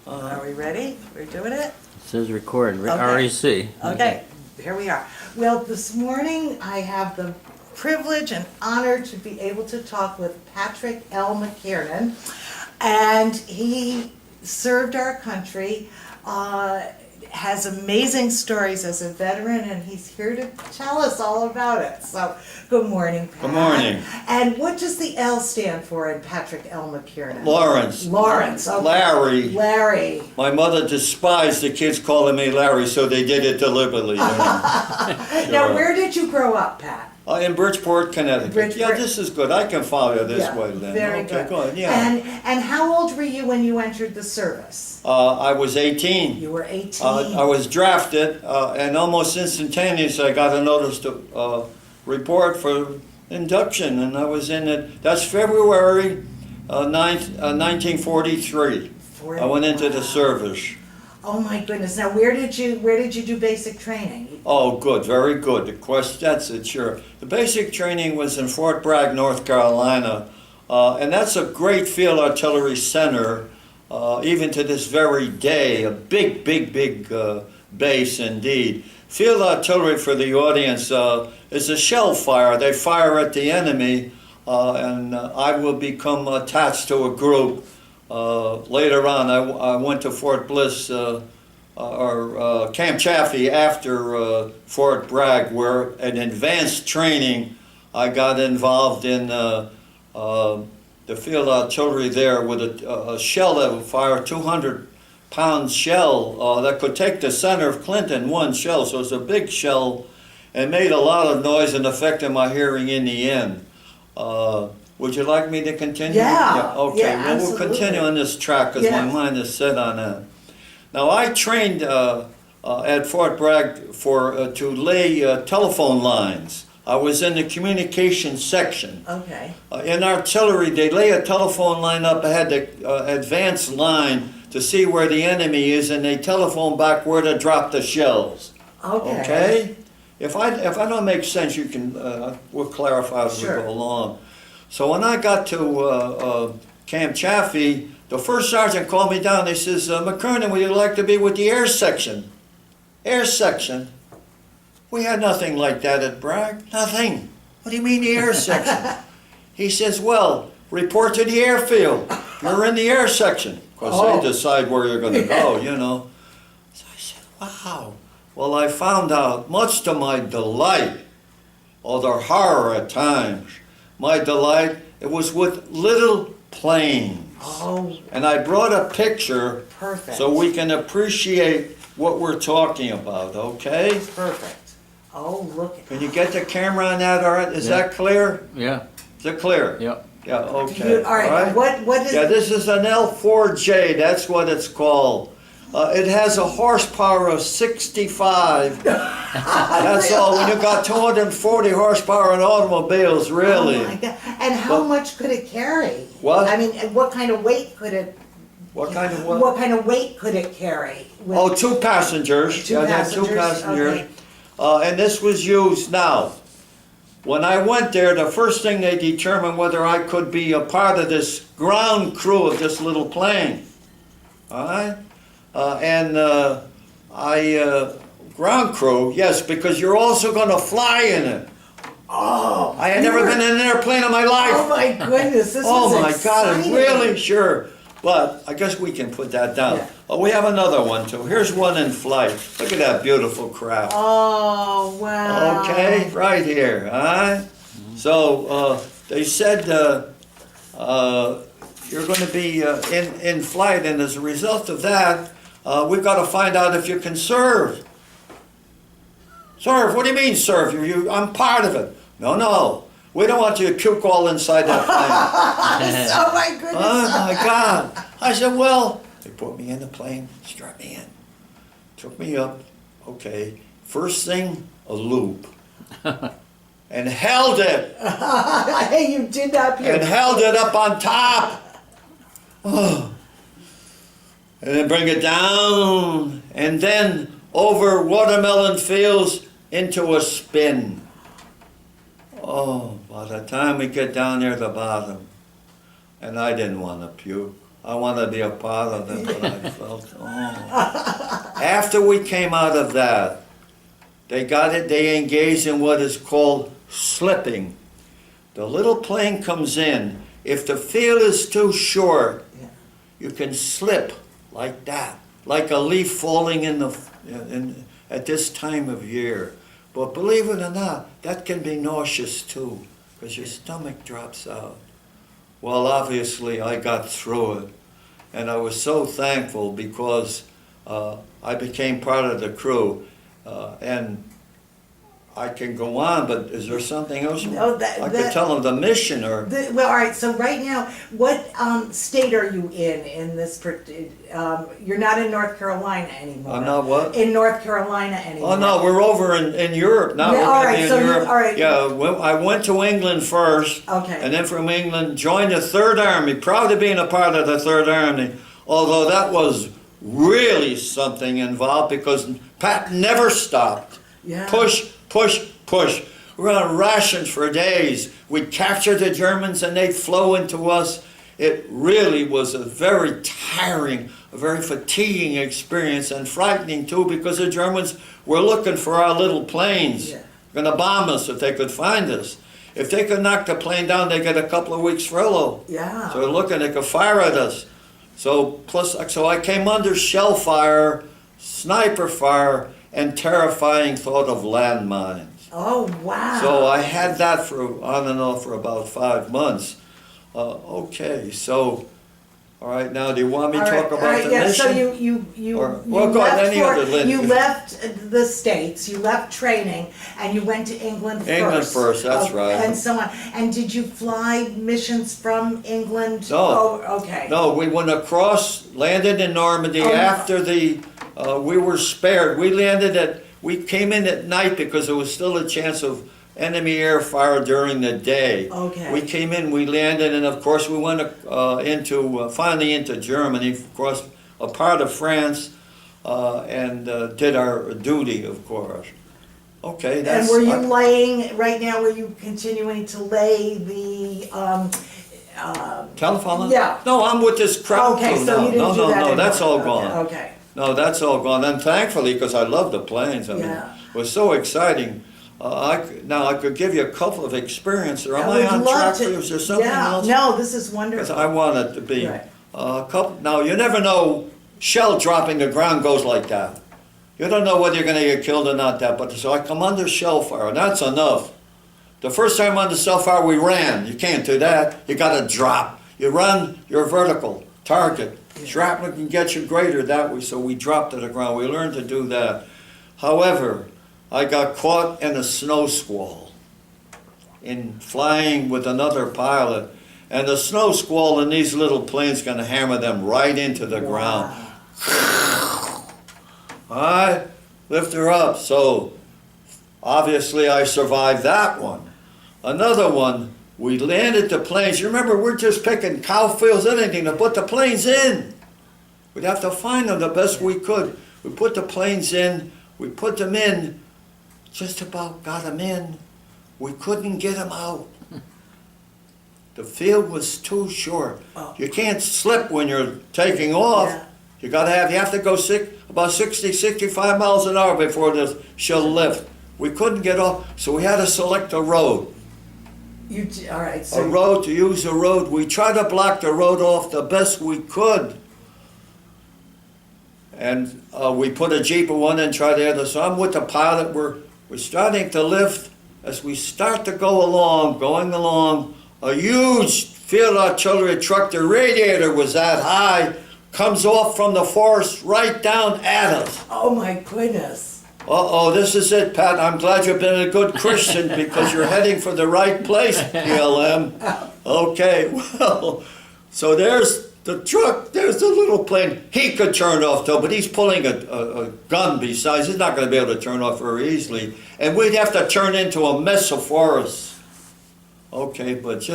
Are we ready? We're doing it? It says record, Okay. REC. Okay, here we are. Well, this morning I have the privilege and honor to be able to talk with Patrick L. McKiernan. And he served our country, has amazing stories as a veteran, and he's here to tell us all about it. So, good morning, Pat. Good morning. And what does the L stand for in Patrick L. McKiernan? Lawrence. Lawrence, okay. Larry. Larry. My mother despised the kids calling me Larry, so they did it deliberately. You know? Now, where did you grow up, Pat? In Bridgeport, Connecticut. Bridgeport. Yeah, this is good. I can follow you this Yeah, way then. very okay, good. Yeah. And how old were you when you entered the service? I was 18. You were 18. I was drafted, and almost instantaneously I got a notice to report for induction, and I was in it. That's February 9th, 1943. I went into the service. Oh my goodness! Now, where did you do basic training? Oh, good, very good. The question, that's it, sure. The basic training was in Fort Bragg, North Carolina, and that's a great field artillery center, even to this very day, a big base indeed. Field artillery, for the audience, is a shell fire. They fire at the enemy, and I will become attached to a group. Later on, I went to Fort Bliss, or Camp Chaffee after Fort Bragg, where in advanced training I got involved in the field artillery there with a shell that would fire 200-pound shell that could take the center of Clinton, one shell. So it's a big shell and made a lot of noise and affected my hearing in the end. Would you like me to continue? Yeah. Okay. Yeah, well, absolutely. we'll continue on this track because my Yes. mind is set on that. Now, I trained at Fort Bragg to lay telephone lines. I was in the communications section. Okay. In artillery, they lay a telephone line up ahead, the advanced line, to see where the enemy is, and they telephone back where to drop the shells. Okay. Okay? If I don't make sense, you can we'll clarify as Sure. we go along. So when I got to Camp Chaffee, the first sergeant called me down. He says, McKiernan, would you like to be with the air section? Air section? We had nothing like that at Bragg. Nothing. What do you mean the air section? He says, well, report to the airfield. You're in the air section. Because they decide where you're going to go, you know. So I said, wow. Well, I found out, much to my delight, or their horror at times, my delight, it was with little planes. Oh, And I brought a picture perfect. so we can appreciate what we're talking about, okay? Perfect. Oh, look. Can you get the camera on that, all right? Is Yeah. that clear? Yeah, Is it clear? yep. Yeah, okay. All right. What is? Yeah, this is an L4J, that's what it's called. It has a horsepower of 65. That's all. When you got 240 horsepower in automobiles, really. Oh my God. And how much could it carry? What? I mean, what kind of weight could it? What kind of what? What kind of weight could it carry? With Oh, two passengers. Two Yeah, they had passengers? two passengers. Okay. And this was used now. When I went there, the first thing they determined whether I could be a part of this ground crew of this little plane. All right? Ground crew, yes, because you're also going to fly in it. Oh, I had never been in an airplane in my life. Oh my goodness, this Oh is my God, exciting. really? Sure. But I guess we can put that down. Yeah. Oh, we have another one too. Here's one in flight. Look at that beautiful craft. Oh wow. Okay, right here. All right. So they said you're going to be in flight, and as a result of that, we've got to find out if you can serve. Serve? What do you mean serve? I'm part of it. No. We don't want you to puke all inside that plane. Oh my goodness. Oh my God. I said, well, they put me in the plane, strapped me in, took me up. Okay. First thing, a loop. And held it. Hey, you did not puke. And held it up on top. Oh. And then bring it down. And then over watermelon fields into a spin. Oh, by the time we get down near the bottom, and I didn't want to puke. I want to be a part of it, but I felt, oh. After we came out of that, they engaged in what is called slipping. The little plane comes in. If the field is too short, you can slip like that, like a leaf falling at this time of year. But believe it or not, that can be nauseous too, because your stomach drops out. Well, obviously, I got through it, and I was so thankful because I became part of the crew, and I can go on, but is there something else? No, I could tell them the mission or... Well, all right, so right now, what state are you in this, you're not in North Carolina anymore. I'm not what? In North Carolina anymore. Oh, no, we're over in Europe now. Yeah, We're all gonna right, be in so you- Europe. all right. Yeah, well, I went to England first. Okay. And then from England, joined the Third Army. Proud to being a part of the Third Army. Although that was really something involved because Pat never stopped. Yeah. Push, push, push. We were on rations for days. We'd capture the Germans and they'd flow into us. It really was a very tiring, a very fatiguing experience and frightening too because the Germans were looking for our little planes. Yeah. Going to bomb us if they could find us. If they could knock the plane down, they get a couple of weeks furlough. Yeah. So they're looking, they could fire at us. So I came under shell fire, sniper fire, and terrifying thought of landmines. Oh, wow. So I had that for on and off for about 5 months. Okay, so, all right, now do you want me to talk about the yeah, mission? so you Well, go ahead, any other, Lynn. you left the States, you left training, and you went to England first. England first, that's right. And so on. And did you fly missions from England? No. Oh, okay. No, we went across, landed in Normandy after we were spared. We came in at night because there was still a chance of enemy air fire during the day. Okay. We came in, we landed, and of course we went finally into Germany, of course, a part of France, and did our duty, of course. Okay, that's... And were you laying, right now, were you continuing to lay the, telephone? Yeah. No, I'm with this crowd okay, crew so now. you didn't do that No, anymore. that's all Okay, gone. Okay. No, that's all gone. And thankfully, because I love the planes. I mean, Yeah. it was so exciting. I could give you a couple of experiences. Am I would on love track? to- Is there something yeah, else? No, this is Because wonderful. I want it to be Right. a couple. Now, you never know. Shell dropping the ground goes like that. You don't know whether you're going to get killed or not. So I come under shell fire, and that's enough. The first time under shell fire, we ran. You can't do that. You got to drop. You run, you're vertical. Target. Shrapnel can get you greater that way, so we dropped to the ground. We learned to do that. However, I got caught in a snow squall in flying with another pilot, and the snow squall in these little planes going to hammer them right into the ground. All right, lift her up. So obviously I survived that one. Another one, we landed the planes. You remember, we're just picking cow fields, anything to put the planes in. We'd have to find them the best we could. We put the planes in, we put them in, just about got them in. We couldn't get them out. The field was too short. Oh. You can't slip when you're taking off. Yeah. You have to go about 60, 65 miles an hour before she'll lift. We couldn't get off, so we had to select a road. All right, so To use a road. We tried to block the road off the best we could. And we put a Jeep in one and tried the other. So I'm with the pilot. We're starting to lift. As we start to going along, a huge field artillery truck, the radiator was that high, comes off from the forest right down at us. oh my goodness. Uh-oh, this is it, Pat. I'm glad you've been a good Christian because you're heading for the right place, PLM. Okay, well, so there's the truck, there's the little plane. He could turn off though, but he's pulling a gun besides. He's not going to be able to turn off very easily. And we'd have to turn into a mess of forest. Okay, but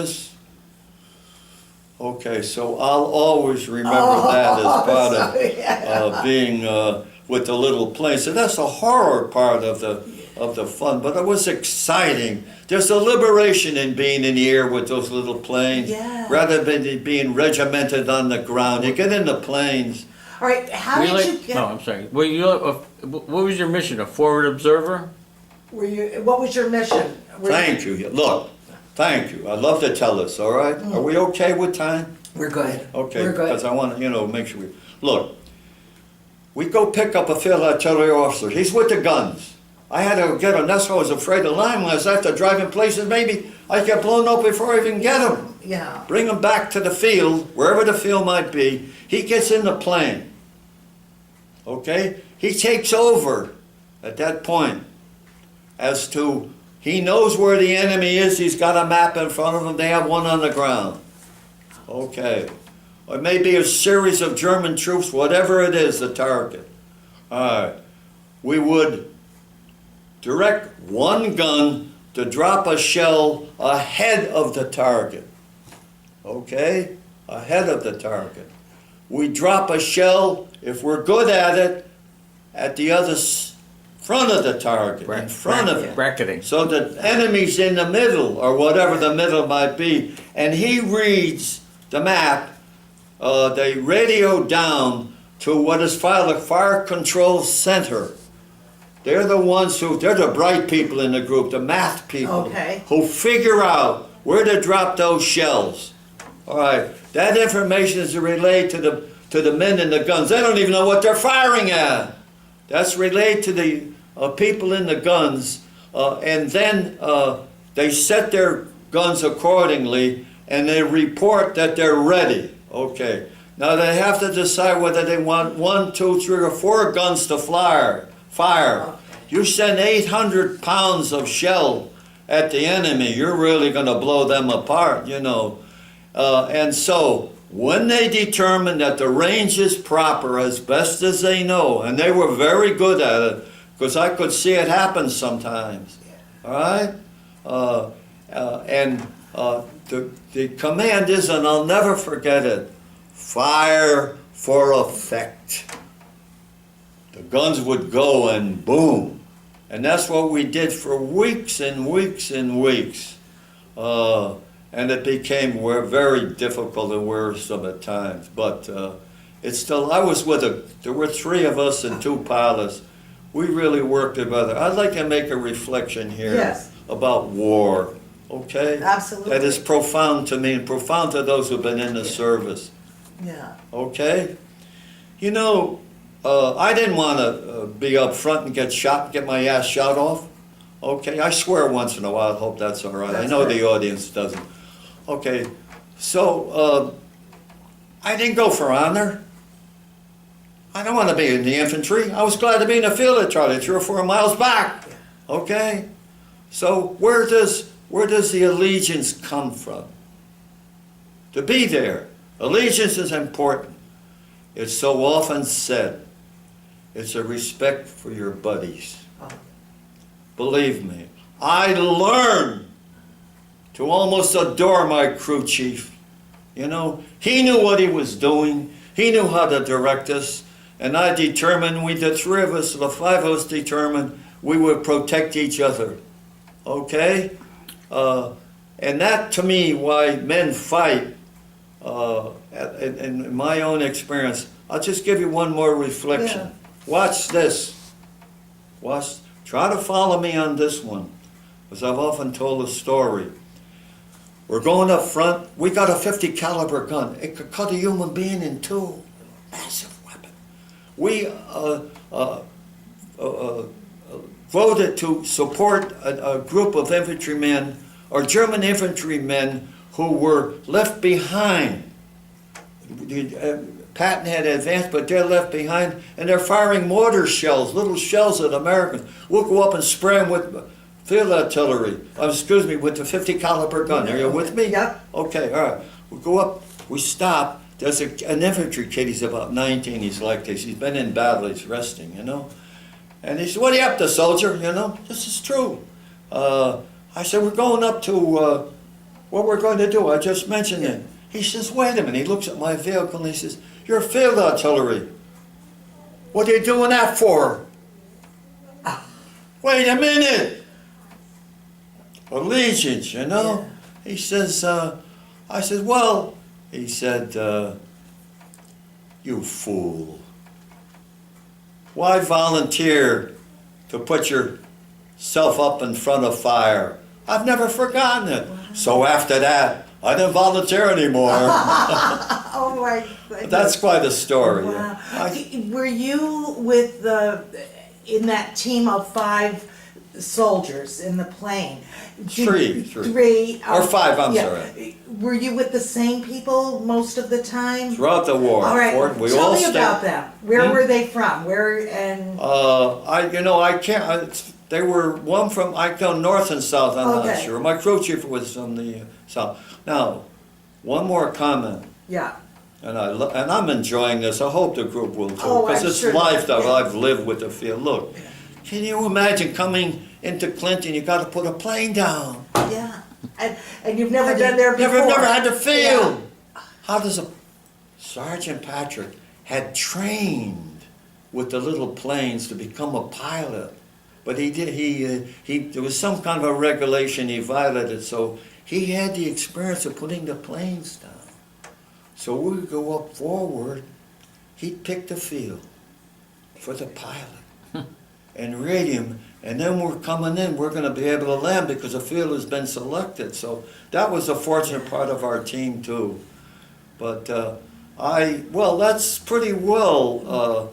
okay, so I'll always remember that as part of being with the little plane. So that's the horror part of of the fun, but it was exciting. There's a liberation in being in the air with those little planes, Yeah. rather than being regimented on the ground. You get in the planes. All right, how did you get? No, I'm sorry. Were you? What was your mission? A forward observer? What was your mission? Thank you. Look, thank you. I'd love to tell this, all right? Are we okay with time? We're good. Okay, We're good. because I want to, make sure we... Look, we go pick up a field artillery officer. He's with the guns. I had to get him. That's why I was afraid of limelight. After driving places, maybe I get blown up before I even get him. Yeah. Bring him back to the field, wherever the field might be. He gets in the plane. Okay? He takes over at that point as to... He knows where the enemy is. He's got a map in front of him. They have one on the ground. Okay. Or maybe a series of German troops, whatever it is, the target. All right. We would direct one gun to drop a shell ahead of the target. Okay? Ahead of the target. We drop a shell, if we're good at it, at the other front of the target, in front of it. Bracketing. So the enemy's in the middle, or whatever the middle might be, and he reads the map. They radio down to what is called a fire control center. They're the ones they're the bright people in the group, the math people, who figure out where to drop those shells. All right, that information is relayed to the men in the guns. They don't even know what they're firing at. That's relayed to the people in the guns, and then they set their guns accordingly, and they report that they're ready. Okay. Now they have to decide whether they want 1, 2, 3, or 4 guns to fire. You send 800 pounds of shell at the enemy, you're really going to blow them apart, And so when they determine that the range is proper as best as they know, and they were very good at it, because I could see it happen sometimes. All right? The command is, and I'll never forget it, fire for effect. The guns would go and boom. And that's what we did for weeks and weeks and weeks. And it became very difficult and wearisome at times. But it's still, there were 3 of us and 2 pilots. We really worked together. I'd like to make a reflection here about war. Okay? Absolutely. That is profound to me and profound to those who've been in the service. Yeah. Okay? I didn't want to be up front and get my ass shot off. Okay? I swear once in a while. I hope that's all right. I know the audience doesn't. Okay. So, I didn't go for honor. I don't want to be in the infantry. I was glad to be in the field artillery 3 or 4 miles back. Okay? So where does the allegiance come from? To be there. Allegiance is important. It's so often said. It's a respect for your buddies. Believe me, I learned to almost adore my crew chief. He knew what he was doing. He knew how to direct us. And I determined, the 3 of us, the 5 of us determined we would protect each other. Okay? And that, to me, why men fight, in my own experience. I'll just give you one more reflection. Yeah. Watch this. Try to follow me on this one, because I've often told a story. We're going up front. We got a 50 caliber gun. It could cut a human being in 2. Massive weapon. We voted to support a group of infantrymen, or German infantrymen, who were left behind. Patton had advanced, but they're left behind, and they're firing mortar shells, little shells at Americans. We'll go up and spray them with field artillery, with the 50 caliber gun. Are you with me? Yeah. Okay, all right. We go up, we stop. There's an infantry kid, he's about 19, he's like this. He's been in battle, he's resting, And he said, "What are you up to, soldier?" This is true. I said, "We're going up to what we're going to do. I just mentioned it." He says, "Wait a minute." He looks at my vehicle and he says, "You're field artillery. What are you doing that for?" wait a minute. Allegiance, you know? He says, I said, well, he said, you fool. Why volunteer to put yourself up in front of fire? I've never forgotten it. Wow. So after that, I didn't volunteer anymore. Oh my goodness. That's quite a story. Wow. Were you with in that team of 5 soldiers in the plane? Three. Or 5, I'm sorry. Were you with the same people most of the time? Throughout the war. All right. Tell me about them. Where were they from? Where and? I can't. They were one from. I go north and south. I'm not sure. My crew chief was from the south. Now, one more comment. Yeah. And I'm enjoying this. I hope the group will too, because it's sure life that I've lived with the field. Look, can you imagine coming into Clinton? You got to put a plane down. Yeah. And you've never done there before. Never had the field. Yeah. How does Sergeant Patrick had trained with the little planes to become a pilot, but there was some kind of a regulation he violated, so he had the experience of putting the planes down. So we would go up forward, he'd pick the field for the pilot and rate him, and then we're coming in, we're going to be able to land because the field has been selected. So that was a fortunate part of our team too. But that's pretty well,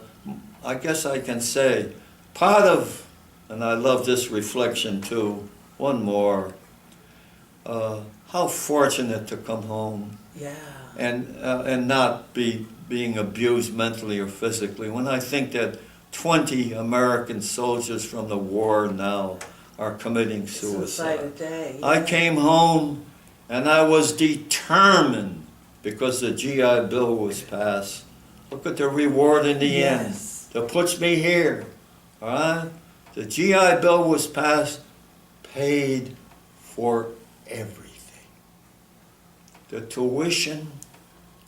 I guess I can say, part of, and I love this reflection too, one more, how fortunate to come home. Yeah. And not being abused mentally or physically. When I think that 20 American soldiers from the war now are committing suicide. A day. Yeah. I came home and I was determined because the GI Bill was passed. Look at the reward in the end. That puts me here. All right? The GI Bill was passed, paid for everything. The tuition,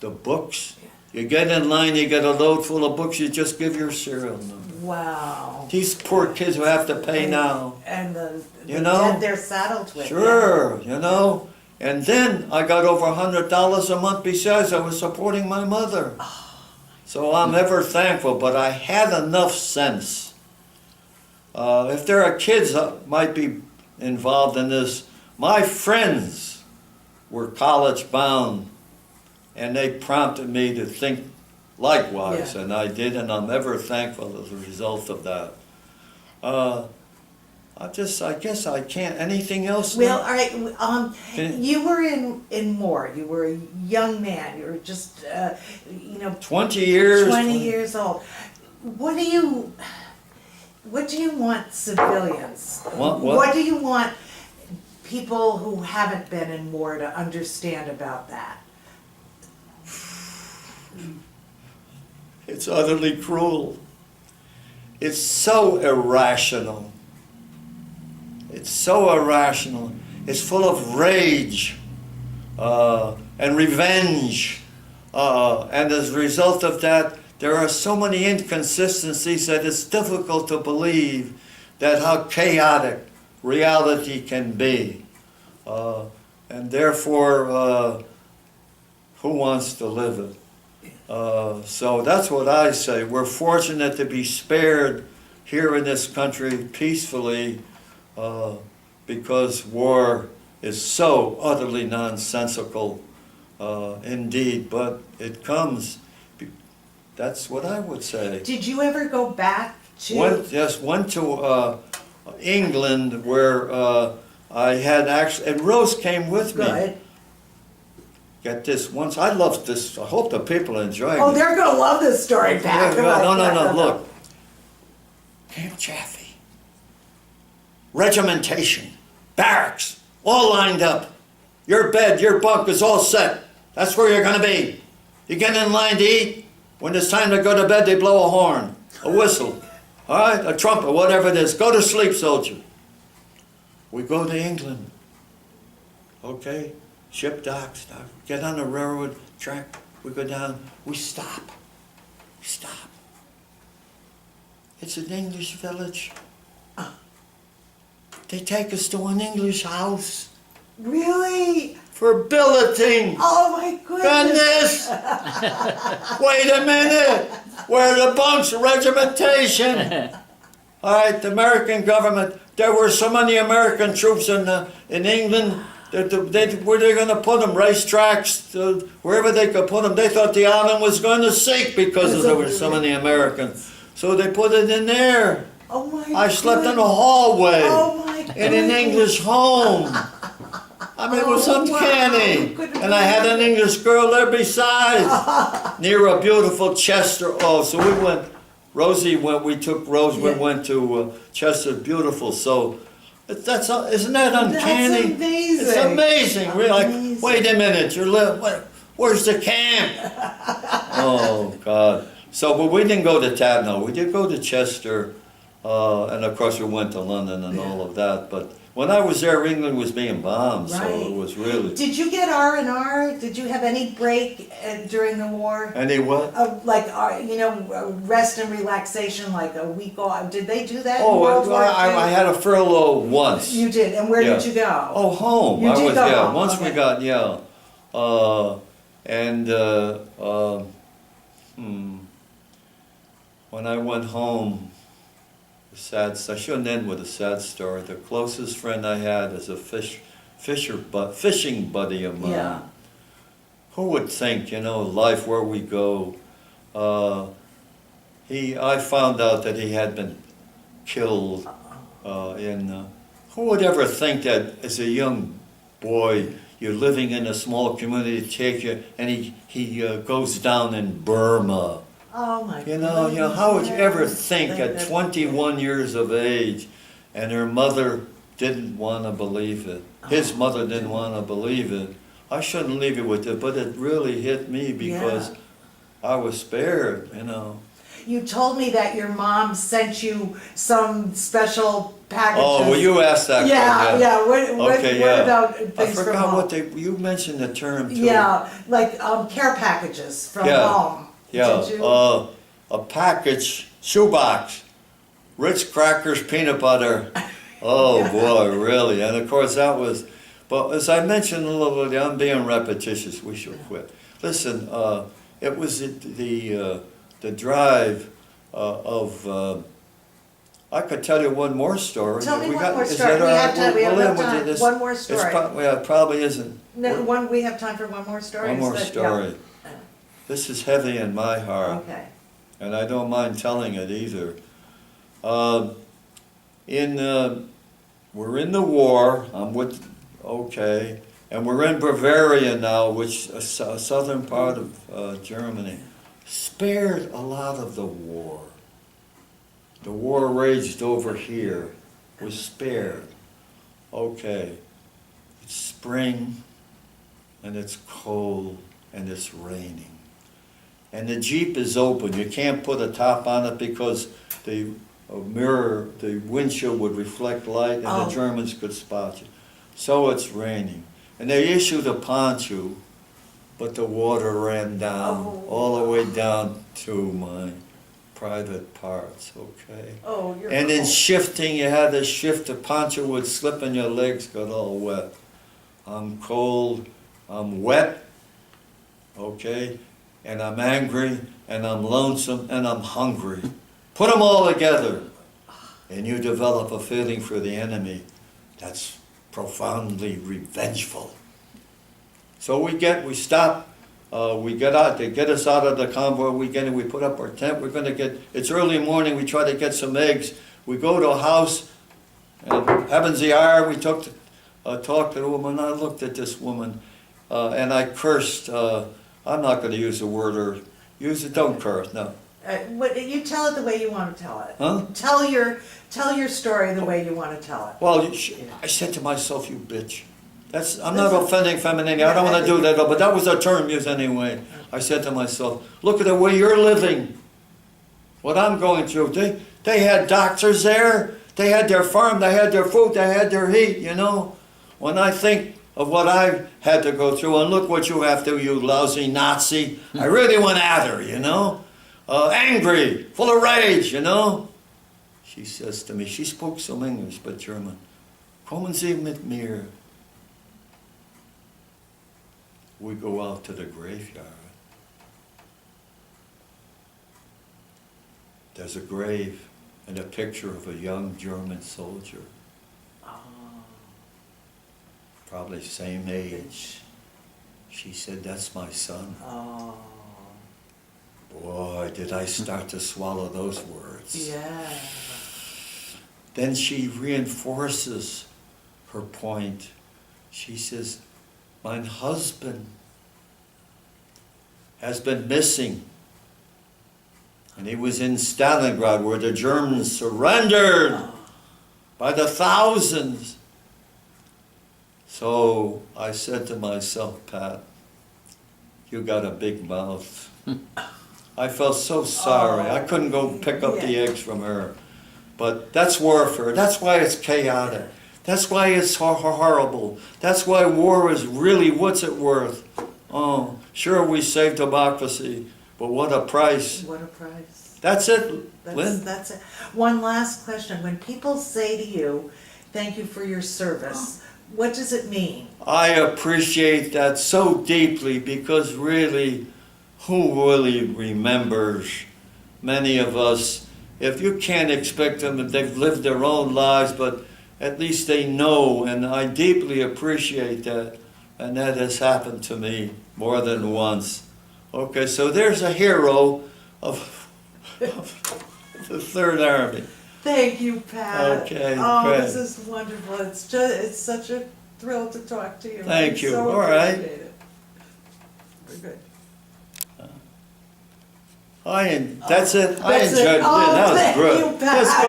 the books. You get in line, you get a load full of books, you just give your serial number. Wow. These poor kids who have to pay now. And the debt they're saddled with. Sure, And then I got over $100 a month besides. I was supporting my mother. So I'm ever thankful, but I had enough sense. If there are kids that might be involved in this, my friends were college bound, and they prompted me to think likewise, and I did, and I'm ever thankful as a result of that. I guess I can't. Anything else? Well, all right. You were in war. You were a young man. You were just, 20 years. 20 years old. What do you want civilians? What do you want people who haven't been in war to understand about that? It's utterly cruel. It's so irrational. It's so irrational. It's full of rage and revenge. And as a result of that, there are so many inconsistencies that it's difficult to believe that how chaotic reality can be. And therefore, who wants to live it? So that's what I say. We're fortunate to be spared here in this country peacefully because war is so utterly nonsensical indeed, but it comes. That's what I would say. Did you ever go back to? Went to England where I had actually, and Rose came with me. Good. Get this, once, I love this, I hope the people are enjoying it. Oh, they're going to love this story, Pat. No, look. Camp Chaffee. Regimentation. Barracks. All lined up. Your bed, your bunk is all set. That's where you're going to be. You get in line to eat. When it's time to go to bed, they blow a horn, a whistle, all right, a trumpet, whatever it is. Go to sleep, soldier. We go to England. Okay. Ship docks, get on the railroad track, we go down, we stop. It's an English village. they take us to an English house Really? for billeting. Oh my goodness. Goodness! Wait a minute! Where are the bunks? Regimentation! All right, the American government. There were so many American troops in England. Where they going to put them? Racetracks, wherever they could put them. They thought the island was going to sink because there were so many Americans. So they put it in there. Oh my I slept in a goodness. hallway Oh my in an goodness. English home. I mean, it was Oh, uncanny. wow. And I had an English girl there besides, near a beautiful Chester. Oh, so we went, Rosie went, we took Rose, we Yeah. went to Chester, beautiful. So, isn't that uncanny? That's amazing. It's amazing. We're like, Amazing. wait a minute, where's the camp? Oh, God. So, but we didn't go to Tatnall. We did go to Chester, and of course we went to London and all of that. But when I was there, England was being bombed, so Right. it was really. Did you get R&R? Did you have any break during the war? Any what? Like, rest and relaxation, like a week off? Did they do that in Oh, World War I II? had a furlough once. You did, and where Yeah. did you go? Oh, home. You I did was, go yeah. home, Once we okay. got, yeah. When I went home, I shouldn't end with a sad story. The closest friend I had is a fishing buddy of mine. Yeah. Who would think, life where we go. I found out that he had been killed who would ever think that as a young boy you're living in a small community, take you, and he goes down in Burma. Oh my You goodness. know, how would you ever yes. think at that- 21 years of age, and her mother didn't want to believe it. His mother didn't want to believe it. I shouldn't leave it with it, but it really hit me because Yeah. I was spared, You told me that your mom sent you some special packages. Oh, well, you asked that. Yeah, yeah. What Okay, what yeah. about I things from forgot home? what you mentioned the term too. Yeah, like care packages from Yeah, home. Yeah, Did you? a package, shoebox, Ritz crackers, peanut butter. Oh boy, really? And of course that was, but as I mentioned a little bit, I'm being repetitious, we should quit. Listen, it was the drive I could tell you one more story. Tell me We one got- more is story. that We all have right? time. We have We'll enough end with time. this. One more It's story. yeah, it probably isn't. No, we have time for one more story. One more Is that- story. yeah. This is heavy in my heart. Okay. And I don't mind telling it either. We're in the war. Okay, and we're in Bavaria now, which a southern part of Germany, spared a lot of the war. The war raged over here, was spared. Okay, it's spring, and it's cold, and it's raining. And the Jeep is open. You can't put a top on it because the the windshield would reflect light and Oh. the Germans could spot you. So it's raining. And they issued a poncho, but the water ran down, all the way down to my private parts, okay? Oh, you're And in cold. shifting, you had to shift, the poncho would slip and your legs got all wet. I'm cold, I'm wet, okay? And I'm angry, and I'm lonesome, and I'm hungry. Put them all together, and you develop a feeling for the enemy that's profoundly revengeful. So we stop, we get out, they get us out of the convoy, we put up our tent, it's early morning, we try to get some eggs. We go to a house, and heavens the hour, we talked to the woman. I looked at this woman, and I cursed. I'm not going to use the word or use it. Don't curse. No. You tell it the way you want to tell it. Huh? Tell your story the way you want to tell it. Well, I said to myself, "You bitch." I'm not offending femininity. I don't want to do that, but that was a term used anyway. I said to myself, "Look at the way you're living. What I'm going through. They had doctors there. They had their farm. They had their food. They had their heat. When I think of what I had to go through, and look what you have to, you lousy Nazi. I really went at her, angry, full of rage, She says to me, she spoke some English, but German. Kommen Sie mit mir. We go out to the graveyard. There's a grave and a picture of a young German soldier, Oh, probably same age. She said, "That's my son." oh, Boy, did I start to swallow those words. yeah. Then she reinforces her point. She says, "Mein husband has been missing. And he was in Stalingrad where the Germans surrendered by the thousands." So I said to myself, "Pat, you got a big mouth." I felt so sorry. I couldn't go pick up the eggs from her. But that's warfare. That's why it's chaotic. That's why it's horrible. That's why war is really, what's it worth? Oh, sure, we saved democracy, but what a price. What a price. That's it, Lynn. That's it. One last question. When people say to you, "Thank you for your service," what does it mean? I appreciate that so deeply because really, who really remembers? Many of us, if you can't expect them, if they've lived their own lives, but at least they know, and I deeply appreciate that. And that has happened to me more than once. Okay, so there's a hero of the Third Army. Thank you, Pat. Okay, Oh, great. this is wonderful. It's such a thrill to talk to you. Thank you. So All right. appreciate it. We're good. That's it. I That's it. enjoyed it. Oh, That was thank good. you, Pat. That's